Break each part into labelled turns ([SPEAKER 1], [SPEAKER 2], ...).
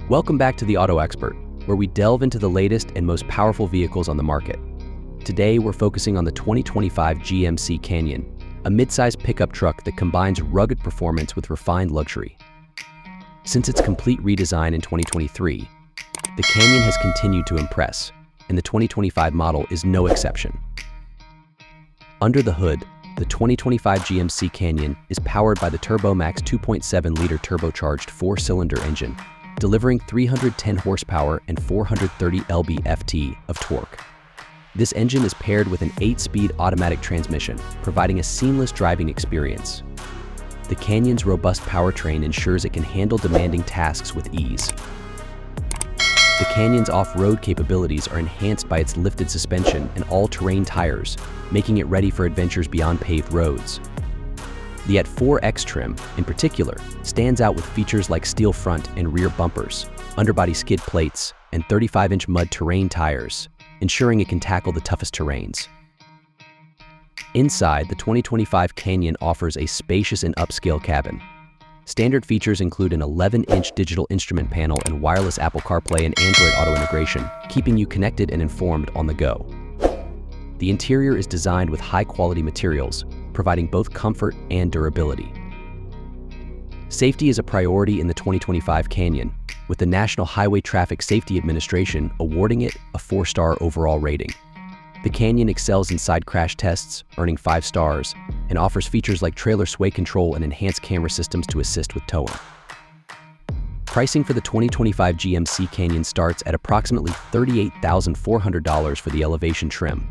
[SPEAKER 1] Welcome back to the Auto Expert, where we delve into the latest and most powerful vehicles on the market. Today, we're focusing on the 2025 GMC Canyon, a midsize pickup truck that combines rugged performance with refined luxury. Since its complete redesign in 2023, the Canyon has continued to impress, and the 2025 model is no exception. Under the hood, the 2025 GMC Canyon is powered by the Turbomax 2.7-liter turbocharged four-cylinder engine, delivering 310 horsepower and 430 lb-ft of torque. This engine is paired with an 8-speed automatic transmission, providing a seamless driving experience. The Canyon's robust powertrain ensures it can handle demanding tasks with ease. The Canyon's off-road capabilities are enhanced by its lifted suspension and all-terrain tires, making it ready for adventures beyond paved roads. The at 4X trim, in particular, stands out with features like steel front and rear bumpers, underbody skid plates, and 35-inch mud terrain tires, ensuring it can tackle the toughest terrains. Inside, the 2025 Canyon offers a spacious and upscale cabin. Standard features include an 11-inch digital instrument panel and wireless Apple CarPlay and Android Auto integration, keeping you connected and informed on the go. The interior is designed with high-quality materials, providing both comfort and durability. Safety is a priority in the 2025 Canyon, with the National Highway Traffic Safety Administration awarding it a 4-star overall rating. The Canyon excels in side crash tests, earning 5 stars, and offers features like trailer sway control and enhanced camera systems to assist with towing. Pricing for the 2025 GMC Canyon starts at approximately $38,400 for the Elevation trim.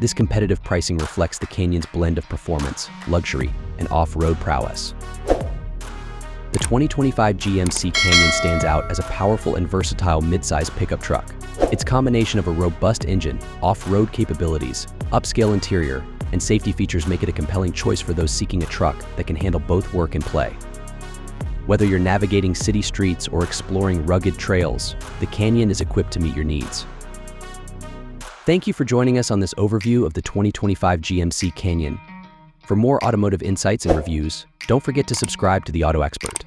[SPEAKER 1] This competitive pricing reflects the Canyon's blend of performance, luxury, and off-road prowess. The 2025 GMC Canyon stands out as a powerful and versatile midsize pickup truck. Its combination of a robust engine, off-road capabilities, upscale interior, and safety features make it a compelling choice for those seeking a truck that can handle both work and play. Whether you're navigating city streets or exploring rugged trails, the Canyon is equipped to meet your needs. Thank you for joining us on this overview of the 2025 GMC Canyon. For more automotive insights and reviews, don't forget to subscribe to the Auto Expert.